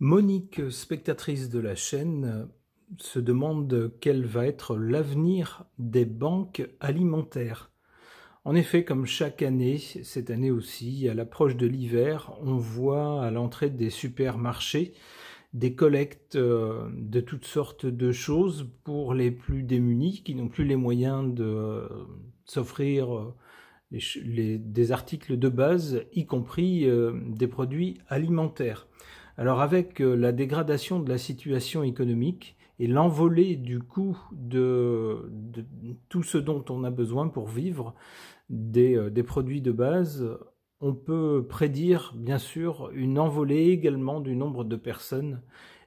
Monique, spectatrice de la chaîne, se demande quel va être l'avenir des banques alimentaires. En effet, comme chaque année, cette année aussi, à l'approche de l'hiver, on voit à l'entrée des supermarchés des collectes de toutes sortes de choses pour les plus démunis qui n'ont plus les moyens de s'offrir des articles de base, y compris des produits alimentaires. Alors avec la dégradation de la situation économique et l'envolée du coût de tout ce dont on a besoin pour vivre, des produits de base, on peut prédire bien sûr une envolée également du nombre de personnes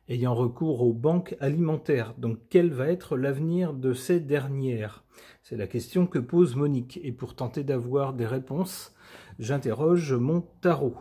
ayant recours aux banques alimentaires. Donc quel va être l'avenir de ces dernières? C'est la question que pose Monique. Et pour tenter d'avoir des réponses, j'interroge mon tarot.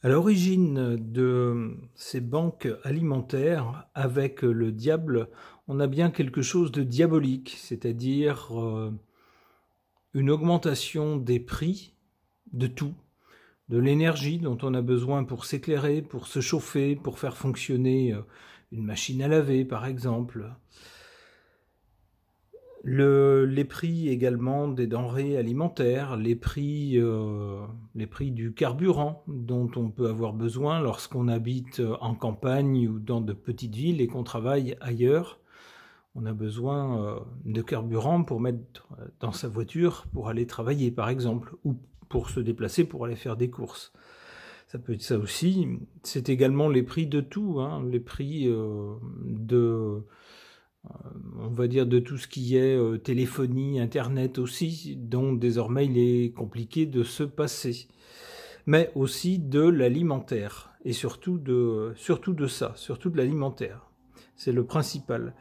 À l'origine de ces banques alimentaires, avec le diable, on a bien quelque chose de diabolique, c'est-à-dire une augmentation des prix de tout, de l'énergie dont on a besoin pour s'éclairer, pour se chauffer, pour faire fonctionner une machine à laver par exemple. Les prix également des denrées alimentaires, les prix du carburant dont on peut avoir besoin lorsqu'on habite en campagne ou dans de petites villes et qu'on travaille ailleurs. On a besoin de carburant pour mettre dans sa voiture pour aller travailler par exemple, ou pour se déplacer pour aller faire des courses. Ça peut être ça aussi. C'est également les prix de tout, hein, les prix on va dire de tout ce qui est téléphonie, internet aussi, dont désormais il est compliqué de se passer. Mais aussi de l'alimentaire, et surtout de l'alimentaire. C'est le principal.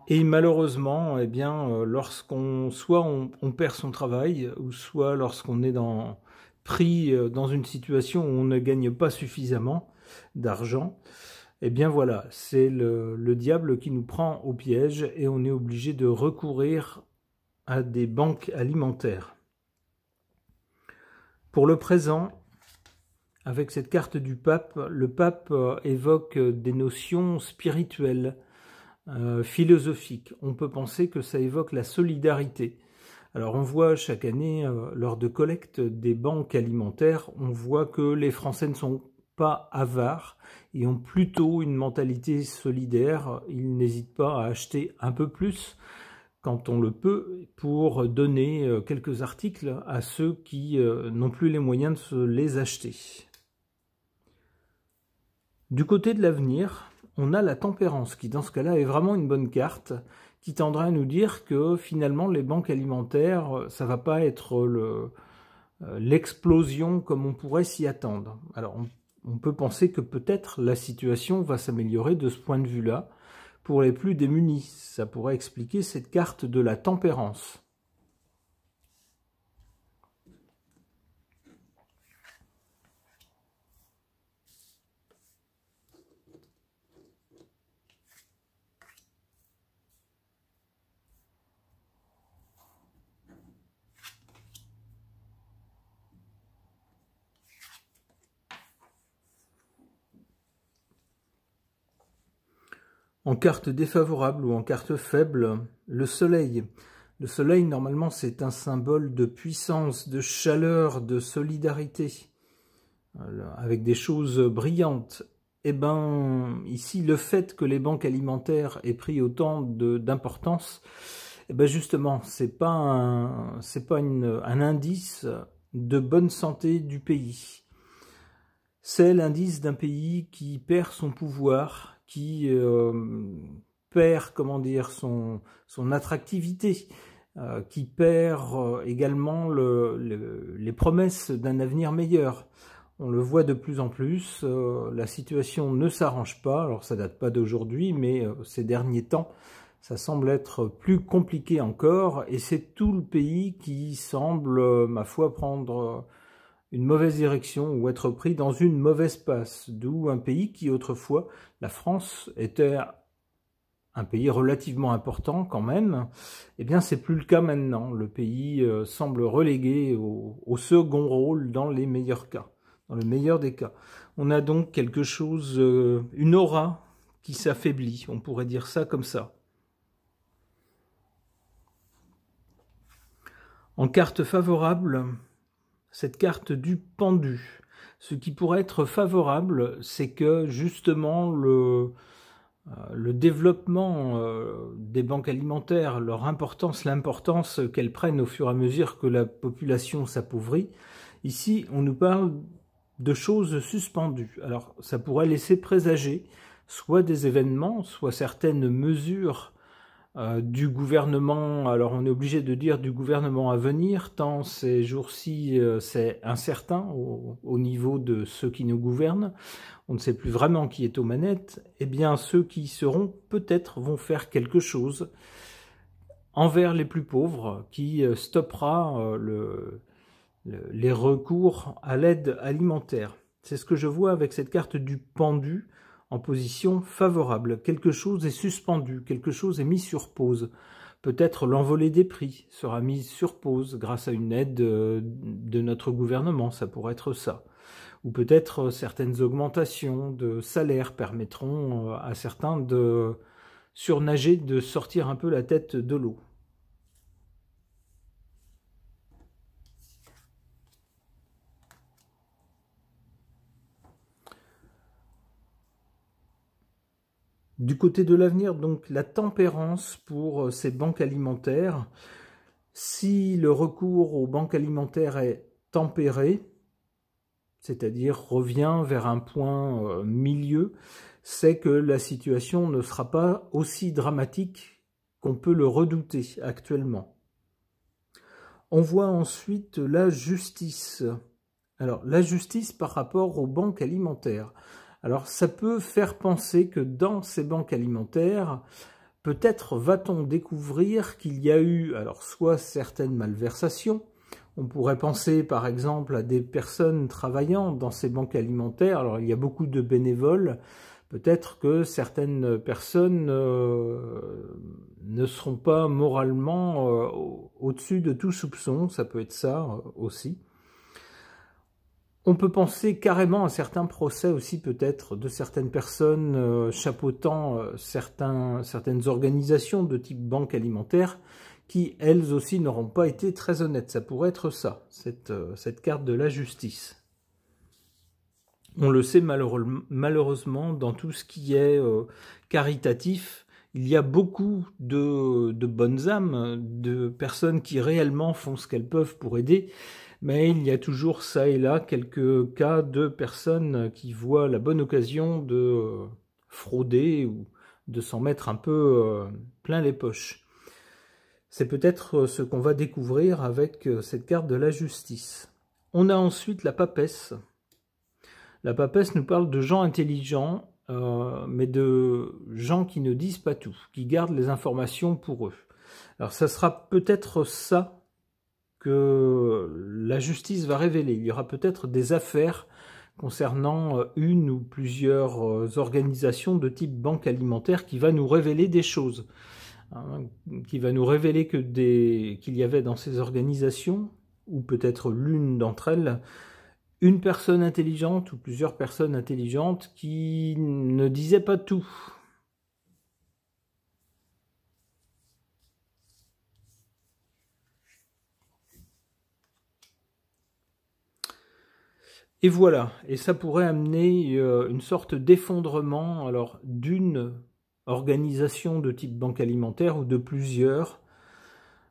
Et malheureusement, eh bien, soit on perd son travail, ou soit lorsqu'on est pris dans une situation où on ne gagne pas suffisamment d'argent, eh bien voilà, c'est le diable qui nous prend au piège et on est obligé de recourir à des banques alimentaires. Pour le présent, avec cette carte du pape, le pape évoque des notions spirituelles, philosophiques. On peut penser que ça évoque la solidarité. Alors on voit chaque année, lors de collectes des banques alimentaires, on voit que les Français ne sont pas avares et ont plutôt une mentalité solidaire. Ils n'hésitent pas à acheter un peu plus quand on le peut pour donner quelques articles à ceux qui n'ont plus les moyens de se les acheter. Du côté de l'avenir, on a la tempérance qui dans ce cas-là est vraiment une bonne carte qui tendrait à nous dire que finalement les banques alimentaires, ça va pas être l'explosion comme on pourrait s'y attendre. Alors on peut penser que peut-être la situation va s'améliorer de ce point de vue-là pour les plus démunis. Ça pourrait expliquer cette carte de la tempérance. En carte défavorable ou en carte faible, le soleil. Le soleil, normalement, c'est un symbole de puissance, de chaleur, de solidarité, avec des choses brillantes. Eh bien, ici, le fait que les banques alimentaires aient pris autant d'importance, eh ben justement, c'est pas un indice de bonne santé du pays. C'est l'indice d'un pays qui perd son pouvoir, qui perd, comment dire, son attractivité, qui perd également les promesses d'un avenir meilleur. On le voit de plus en plus, la situation ne s'arrange pas, alors ça date pas d'aujourd'hui, mais ces derniers temps, ça semble être plus compliqué encore, et c'est tout le pays qui semble, ma foi, prendre une mauvaise direction ou être pris dans une mauvaise passe, d'où un pays qui autrefois, la France, était un pays relativement important quand même, eh bien c'est plus le cas maintenant. Le pays semble relégué au second rôle dans les meilleurs cas, dans le meilleur des cas. On a donc quelque chose, une aura qui s'affaiblit, on pourrait dire ça comme ça. En carte favorable, cette carte du pendu. Ce qui pourrait être favorable, c'est que justement le développement des banques alimentaires, leur importance, l'importance qu'elles prennent au fur et à mesure que la population s'appauvrit. Ici, on nous parle de choses suspendues. Alors, ça pourrait laisser présager soit des événements, soit certaines mesures du gouvernement. Alors, on est obligé de dire du gouvernement à venir, tant ces jours-ci, c'est incertain au niveau de ceux qui nous gouvernent. On ne sait plus vraiment qui est aux manettes. Eh bien, ceux qui seront, peut-être, vont faire quelque chose envers les plus pauvres, qui stoppera les recours à l'aide alimentaire. C'est ce que je vois avec cette carte du pendu en position favorable. Quelque chose est suspendu, quelque chose est mis sur pause. Peut-être l'envolée des prix sera mise sur pause grâce à une aide de notre gouvernement, ça pourrait être ça. Ou peut-être certaines augmentations de salaire permettront à certains de surnager, de sortir un peu la tête de l'eau. Du côté de l'avenir, donc la tempérance pour ces banques alimentaires. Si le recours aux banques alimentaires est tempéré, c'est-à-dire revient vers un point milieu, c'est que la situation ne sera pas aussi dramatique qu'on peut le redouter actuellement. On voit ensuite la justice. Alors, la justice par rapport aux banques alimentaires. Alors, ça peut faire penser que dans ces banques alimentaires, peut-être va-t-on découvrir qu'il y a eu, alors, soit certaines malversations. On pourrait penser, par exemple, à des personnes travaillant dans ces banques alimentaires. Alors, il y a beaucoup de bénévoles. Peut-être que certaines personnes ne seront pas moralement au-dessus de tout soupçon. Ça peut être ça aussi. On peut penser carrément à certains procès aussi peut-être de certaines personnes chapeautant certaines organisations de type banque alimentaire qui, elles aussi, n'auront pas été très honnêtes. Ça pourrait être ça, cette carte de la justice. On le sait malheureusement, dans tout ce qui est caritatif, il y a beaucoup de bonnes âmes, de personnes qui réellement font ce qu'elles peuvent pour aider, mais il y a toujours ça et là quelques cas de personnes qui voient la bonne occasion de frauder ou de s'en mettre un peu plein les poches. C'est peut-être ce qu'on va découvrir avec cette carte de la justice. On a ensuite la papesse. La papesse nous parle de gens intelligents, mais de gens qui ne disent pas tout, qui gardent les informations pour eux. Alors ça sera peut-être ça que la justice va révéler. Il y aura peut-être des affaires concernant une ou plusieurs organisations de type banque alimentaire qui va nous révéler des choses, hein, qui va nous révéler qu'il y avait dans ces organisations, ou peut-être l'une d'entre elles, une personne intelligente ou plusieurs personnes intelligentes qui ne disaient pas tout. Et voilà, et ça pourrait amener une sorte d'effondrement alors d'une organisation de type banque alimentaire ou de plusieurs,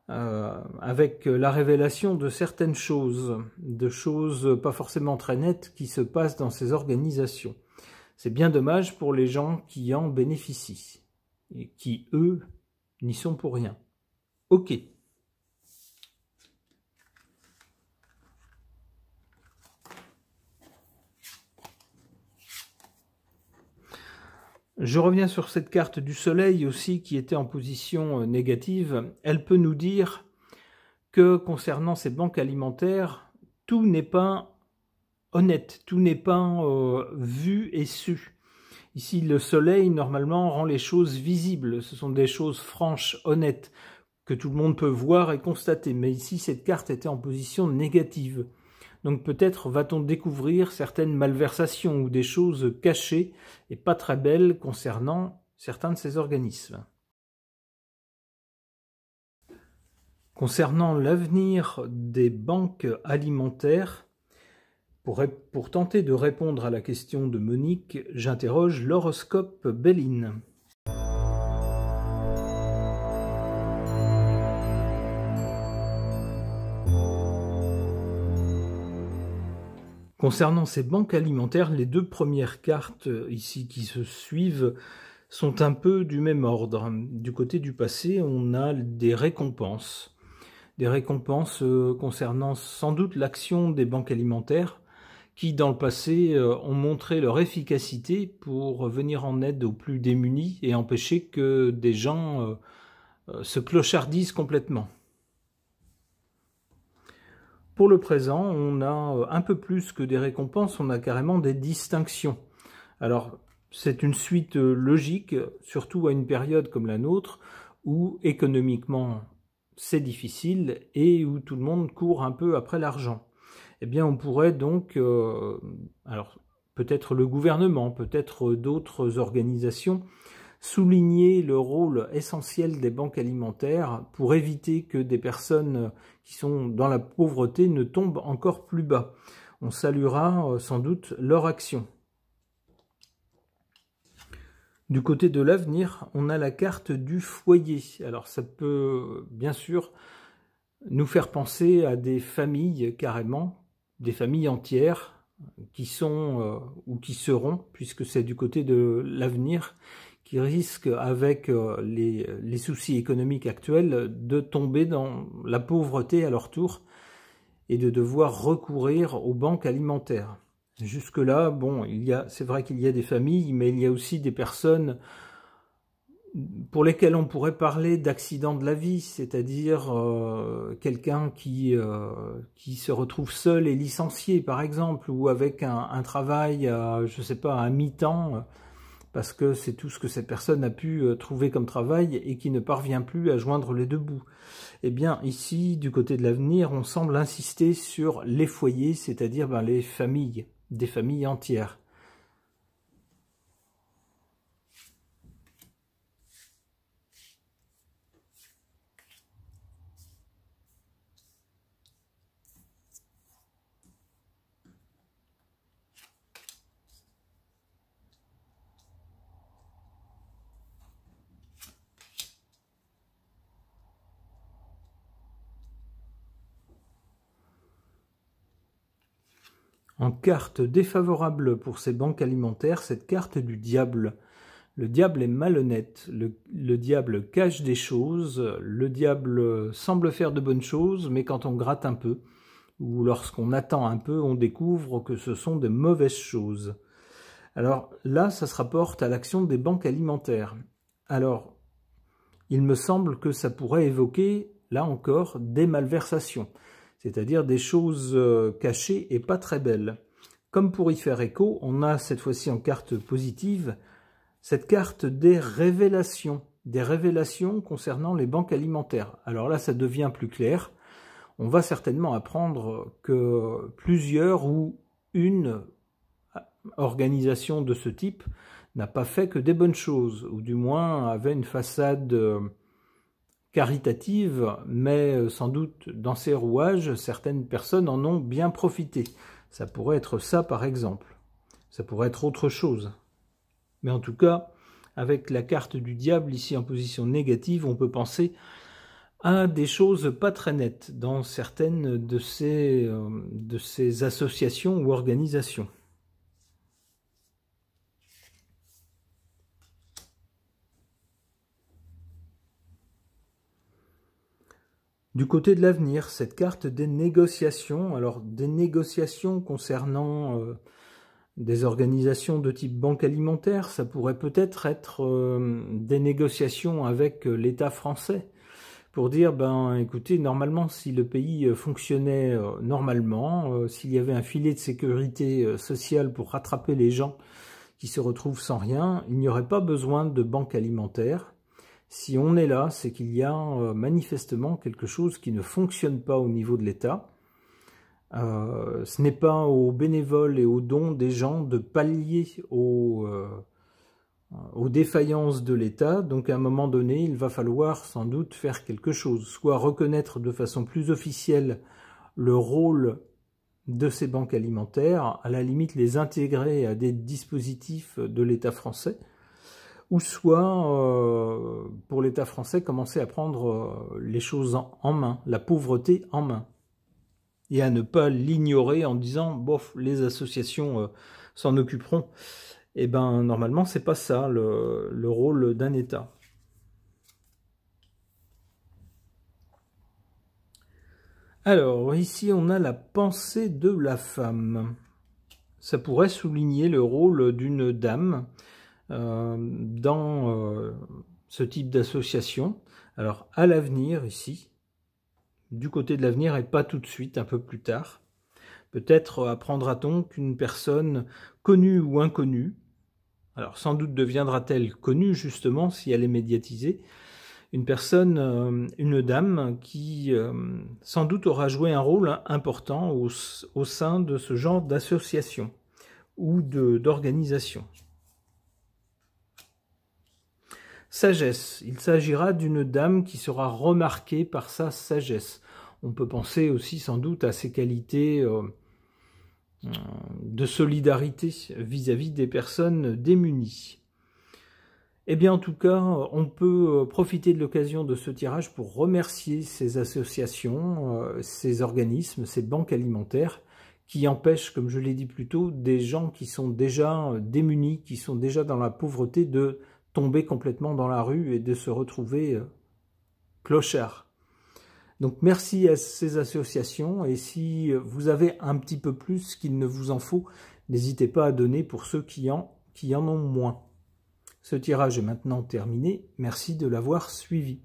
avec la révélation de certaines choses, de choses pas forcément très nettes qui se passent dans ces organisations. C'est bien dommage pour les gens qui en bénéficient et qui, eux, n'y sont pour rien. Ok. Je reviens sur cette carte du soleil aussi qui était en position négative. Elle peut nous dire que concernant ces banques alimentaires, tout n'est pas honnête, tout n'est pas vu et su. Ici, le soleil, normalement, rend les choses visibles. Ce sont des choses franches, honnêtes, que tout le monde peut voir et constater. Mais ici, cette carte était en position négative. Donc peut-être va-t-on découvrir certaines malversations ou des choses cachées et pas très belles concernant certains de ces organismes. Concernant l'avenir des banques alimentaires, pour tenter de répondre à la question de Monique, j'interroge l'horoscope Béline. Concernant ces banques alimentaires, les deux premières cartes ici qui se suivent sont un peu du même ordre. Du côté du passé, on a des récompenses. Des récompenses concernant sans doute l'action des banques alimentaires qui, dans le passé, ont montré leur efficacité pour venir en aide aux plus démunis et empêcher que des gens se clochardisent complètement. Pour le présent, on a un peu plus que des récompenses, on a carrément des distinctions. Alors, c'est une suite logique, surtout à une période comme la nôtre, où économiquement c'est difficile et où tout le monde court un peu après l'argent. Eh bien, on pourrait donc, alors peut-être le gouvernement, peut-être d'autres organisations, souligner le rôle essentiel des banques alimentaires pour éviter que des personnes qui sont dans la pauvreté ne tombent encore plus bas. On saluera sans doute leur action. Du côté de l'avenir, on a la carte du foyer. Alors ça peut bien sûr nous faire penser à des familles carrément, des familles entières qui sont ou qui seront, puisque c'est du côté de l'avenir, qui risquent, avec les soucis économiques actuels, de tomber dans la pauvreté à leur tour et de devoir recourir aux banques alimentaires. Jusque-là, bon, c'est vrai qu'il y a des familles, mais il y a aussi des personnes pour lesquelles on pourrait parler d'accident de la vie, c'est-à-dire quelqu'un qui se retrouve seul et licencié, par exemple, ou avec un travail, je sais pas, à mi-temps, parce que c'est tout ce que cette personne a pu trouver comme travail et qui ne parvient plus à joindre les deux bouts. Eh bien, ici, du côté de l'avenir, on semble insister sur les foyers, c'est-à-dire les familles, des familles entières. En carte défavorable pour ces banques alimentaires, cette carte du diable. Le diable est malhonnête, le diable cache des choses, le diable semble faire de bonnes choses, mais quand on gratte un peu, ou lorsqu'on attend un peu, on découvre que ce sont de mauvaises choses. Alors là, ça se rapporte à l'action des banques alimentaires. Alors, il me semble que ça pourrait évoquer, là encore, des malversations, c'est-à-dire des choses cachées et pas très belles. Comme pour y faire écho, on a cette fois-ci en carte positive, cette carte des révélations concernant les banques alimentaires. Alors là, ça devient plus clair. On va certainement apprendre que plusieurs ou une organisation de ce type n'a pas fait que des bonnes choses, ou du moins avait une façade caritative, mais sans doute dans ses rouages, certaines personnes en ont bien profité. Ça pourrait être ça par exemple, ça pourrait être autre chose. Mais en tout cas, avec la carte du diable ici en position négative, on peut penser à des choses pas très nettes dans certaines de ces associations ou organisations. Du côté de l'avenir, cette carte des négociations, alors des négociations concernant des organisations de type banque alimentaire, ça pourrait peut-être être des négociations avec l'État français pour dire, ben écoutez, normalement, si le pays fonctionnait normalement, s'il y avait un filet de sécurité sociale pour rattraper les gens qui se retrouvent sans rien, il n'y aurait pas besoin de banque alimentaire. Si on est là, c'est qu'il y a manifestement quelque chose qui ne fonctionne pas au niveau de l'État. Ce n'est pas aux bénévoles et aux dons des gens de pallier aux défaillances de l'État. Donc à un moment donné, il va falloir sans doute faire quelque chose, soit reconnaître de façon plus officielle le rôle de ces banques alimentaires, à la limite les intégrer à des dispositifs de l'État français, ou soit, pour l'État français, commencer à prendre les choses en main, la pauvreté en main, et à ne pas l'ignorer en disant « bof, les associations s'en occuperont ». Eh bien, normalement, c'est pas ça le rôle d'un État. Alors, ici, on a la pensée de la femme. Ça pourrait souligner le rôle d'une dame dans ce type d'association. Alors, à l'avenir, ici, du côté de l'avenir et pas tout de suite, un peu plus tard, peut-être apprendra-t-on qu'une personne connue ou inconnue, alors sans doute deviendra-t-elle connue justement si elle est médiatisée, une personne, une dame qui sans doute aura joué un rôle important au sein de ce genre d'association ou d'organisation. Sagesse. Il s'agira d'une dame qui sera remarquée par sa sagesse. On peut penser aussi sans doute à ses qualités de solidarité vis-à-vis des personnes démunies. Eh bien, en tout cas, on peut profiter de l'occasion de ce tirage pour remercier ces associations, ces organismes, ces banques alimentaires qui empêchent, comme je l'ai dit plus tôt, des gens qui sont déjà démunis, qui sont déjà dans la pauvreté, de tomber complètement dans la rue et de se retrouver clochards. Donc merci à ces associations, et si vous avez un petit peu plus qu'il ne vous en faut, n'hésitez pas à donner pour ceux qui en ont moins. Ce tirage est maintenant terminé, merci de l'avoir suivi.